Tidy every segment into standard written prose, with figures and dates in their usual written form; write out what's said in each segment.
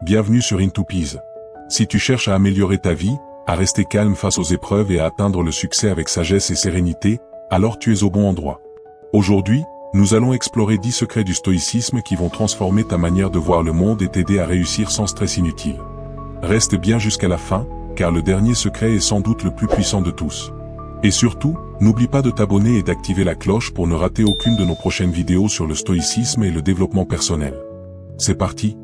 Bienvenue sur IntoPease. Si tu cherches à améliorer ta vie, à rester calme face aux épreuves et à atteindre le succès avec sagesse et sérénité, alors tu es au bon endroit. Aujourd'hui, nous allons explorer 10 secrets du stoïcisme qui vont transformer ta manière de voir le monde et t'aider à réussir sans stress inutile. Reste bien jusqu'à la fin, car le dernier secret est sans doute le plus puissant de tous. Et surtout, n'oublie pas de t'abonner et d'activer la cloche pour ne rater aucune de nos prochaines vidéos sur le stoïcisme et le développement personnel. C'est parti!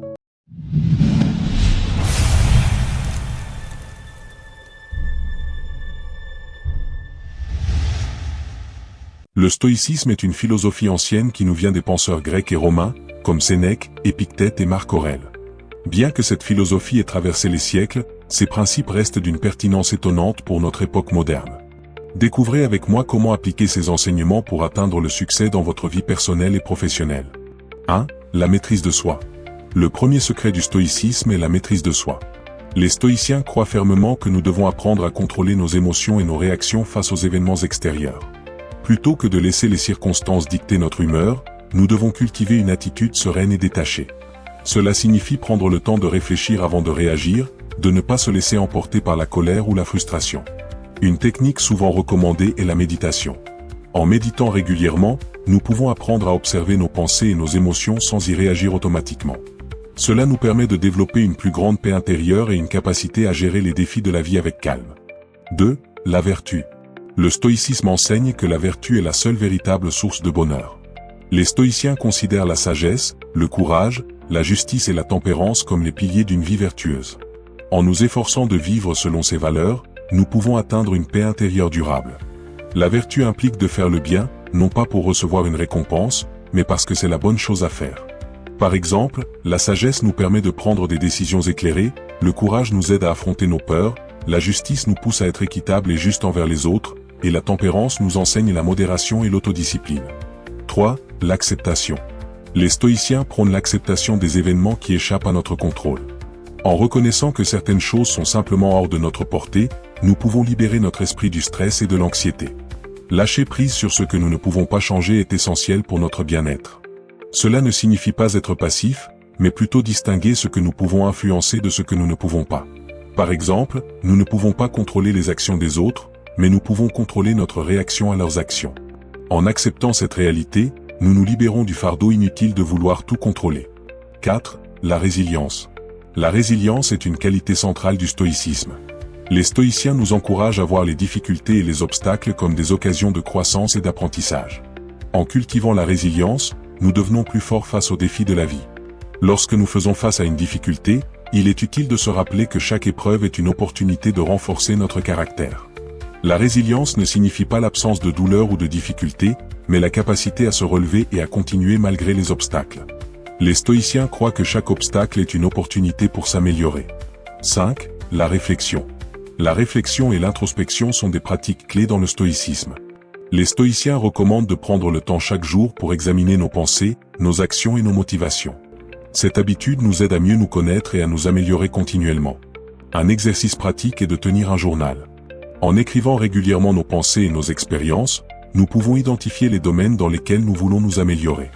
Le stoïcisme est une philosophie ancienne qui nous vient des penseurs grecs et romains, comme Sénèque, Épictète et Marc Aurèle. Bien que cette philosophie ait traversé les siècles, ses principes restent d'une pertinence étonnante pour notre époque moderne. Découvrez avec moi comment appliquer ces enseignements pour atteindre le succès dans votre vie personnelle et professionnelle. 1. La maîtrise de soi. Le premier secret du stoïcisme est la maîtrise de soi. Les stoïciens croient fermement que nous devons apprendre à contrôler nos émotions et nos réactions face aux événements extérieurs. Plutôt que de laisser les circonstances dicter notre humeur, nous devons cultiver une attitude sereine et détachée. Cela signifie prendre le temps de réfléchir avant de réagir, de ne pas se laisser emporter par la colère ou la frustration. Une technique souvent recommandée est la méditation. En méditant régulièrement, nous pouvons apprendre à observer nos pensées et nos émotions sans y réagir automatiquement. Cela nous permet de développer une plus grande paix intérieure et une capacité à gérer les défis de la vie avec calme. 2. La vertu. Le stoïcisme enseigne que la vertu est la seule véritable source de bonheur. Les stoïciens considèrent la sagesse, le courage, la justice et la tempérance comme les piliers d'une vie vertueuse. En nous efforçant de vivre selon ces valeurs, nous pouvons atteindre une paix intérieure durable. La vertu implique de faire le bien, non pas pour recevoir une récompense, mais parce que c'est la bonne chose à faire. Par exemple, la sagesse nous permet de prendre des décisions éclairées, le courage nous aide à affronter nos peurs, la justice nous pousse à être équitable et juste envers les autres, et la tempérance nous enseigne la modération et l'autodiscipline. 3. L'acceptation. Les stoïciens prônent l'acceptation des événements qui échappent à notre contrôle. En reconnaissant que certaines choses sont simplement hors de notre portée, nous pouvons libérer notre esprit du stress et de l'anxiété. Lâcher prise sur ce que nous ne pouvons pas changer est essentiel pour notre bien-être. Cela ne signifie pas être passif, mais plutôt distinguer ce que nous pouvons influencer de ce que nous ne pouvons pas. Par exemple, nous ne pouvons pas contrôler les actions des autres, mais nous pouvons contrôler notre réaction à leurs actions. En acceptant cette réalité, nous nous libérons du fardeau inutile de vouloir tout contrôler. 4. La résilience. La résilience est une qualité centrale du stoïcisme. Les stoïciens nous encouragent à voir les difficultés et les obstacles comme des occasions de croissance et d'apprentissage. En cultivant la résilience, nous devenons plus forts face aux défis de la vie. Lorsque nous faisons face à une difficulté, il est utile de se rappeler que chaque épreuve est une opportunité de renforcer notre caractère. La résilience ne signifie pas l'absence de douleur ou de difficulté, mais la capacité à se relever et à continuer malgré les obstacles. Les stoïciens croient que chaque obstacle est une opportunité pour s'améliorer. 5. La réflexion. La réflexion et l'introspection sont des pratiques clés dans le stoïcisme. Les stoïciens recommandent de prendre le temps chaque jour pour examiner nos pensées, nos actions et nos motivations. Cette habitude nous aide à mieux nous connaître et à nous améliorer continuellement. Un exercice pratique est de tenir un journal. En écrivant régulièrement nos pensées et nos expériences, nous pouvons identifier les domaines dans lesquels nous voulons nous améliorer.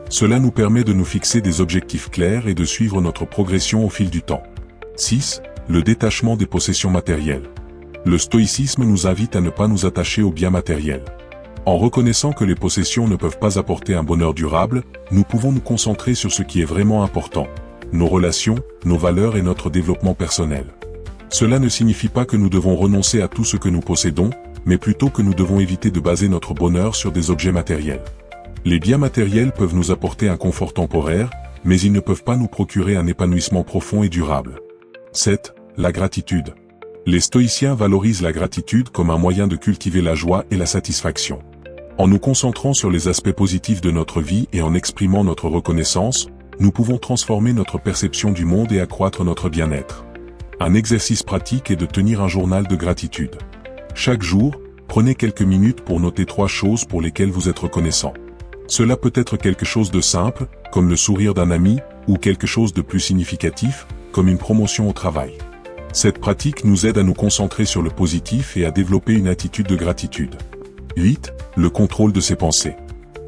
Cela nous permet de nous fixer des objectifs clairs et de suivre notre progression au fil du temps. 6. Le détachement des possessions matérielles. Le stoïcisme nous invite à ne pas nous attacher aux biens matériels. En reconnaissant que les possessions ne peuvent pas apporter un bonheur durable, nous pouvons nous concentrer sur ce qui est vraiment important, nos relations, nos valeurs et notre développement personnel. Cela ne signifie pas que nous devons renoncer à tout ce que nous possédons, mais plutôt que nous devons éviter de baser notre bonheur sur des objets matériels. Les biens matériels peuvent nous apporter un confort temporaire, mais ils ne peuvent pas nous procurer un épanouissement profond et durable. 7. La gratitude. Les stoïciens valorisent la gratitude comme un moyen de cultiver la joie et la satisfaction. En nous concentrant sur les aspects positifs de notre vie et en exprimant notre reconnaissance, nous pouvons transformer notre perception du monde et accroître notre bien-être. Un exercice pratique est de tenir un journal de gratitude. Chaque jour, prenez quelques minutes pour noter 3 choses pour lesquelles vous êtes reconnaissant. Cela peut être quelque chose de simple, comme le sourire d'un ami, ou quelque chose de plus significatif, comme une promotion au travail. Cette pratique nous aide à nous concentrer sur le positif et à développer une attitude de gratitude. 8. Le contrôle de ses pensées.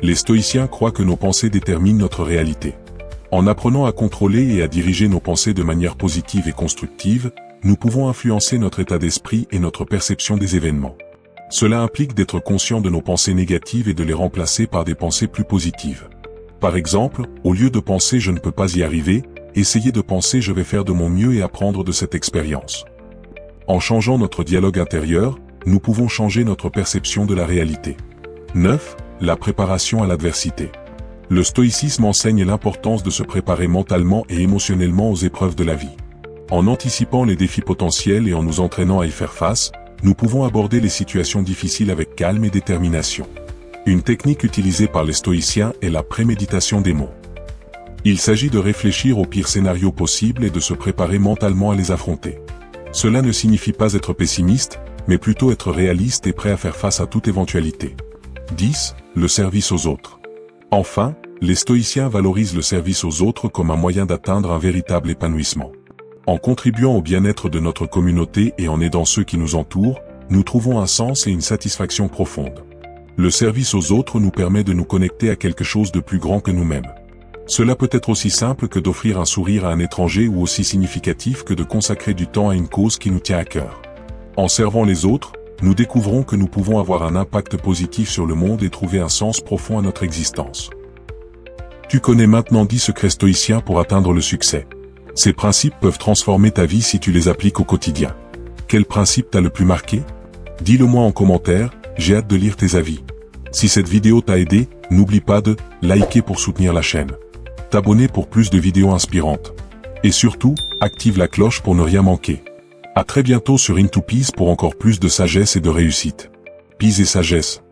Les stoïciens croient que nos pensées déterminent notre réalité. En apprenant à contrôler et à diriger nos pensées de manière positive et constructive, nous pouvons influencer notre état d'esprit et notre perception des événements. Cela implique d'être conscient de nos pensées négatives et de les remplacer par des pensées plus positives. Par exemple, au lieu de penser « je ne peux pas y arriver », essayez de penser « je vais faire de mon mieux et apprendre de cette expérience ». En changeant notre dialogue intérieur, nous pouvons changer notre perception de la réalité. 9. La préparation à l'adversité. Le stoïcisme enseigne l'importance de se préparer mentalement et émotionnellement aux épreuves de la vie. En anticipant les défis potentiels et en nous entraînant à y faire face, nous pouvons aborder les situations difficiles avec calme et détermination. Une technique utilisée par les stoïciens est la préméditation des mots. Il s'agit de réfléchir aux pires scénarios possibles et de se préparer mentalement à les affronter. Cela ne signifie pas être pessimiste, mais plutôt être réaliste et prêt à faire face à toute éventualité. 10. Le service aux autres. Enfin, les stoïciens valorisent le service aux autres comme un moyen d'atteindre un véritable épanouissement. En contribuant au bien-être de notre communauté et en aidant ceux qui nous entourent, nous trouvons un sens et une satisfaction profonde. Le service aux autres nous permet de nous connecter à quelque chose de plus grand que nous-mêmes. Cela peut être aussi simple que d'offrir un sourire à un étranger ou aussi significatif que de consacrer du temps à une cause qui nous tient à cœur. En servant les autres, nous découvrons que nous pouvons avoir un impact positif sur le monde et trouver un sens profond à notre existence. Tu connais maintenant 10 secrets stoïciens pour atteindre le succès. Ces principes peuvent transformer ta vie si tu les appliques au quotidien. Quel principe t'a le plus marqué? Dis-le moi en commentaire, j'ai hâte de lire tes avis. Si cette vidéo t'a aidé, n'oublie pas de liker pour soutenir la chaîne, t'abonner pour plus de vidéos inspirantes. Et surtout, active la cloche pour ne rien manquer. À très bientôt sur Into Peace pour encore plus de sagesse et de réussite. Peace et sagesse.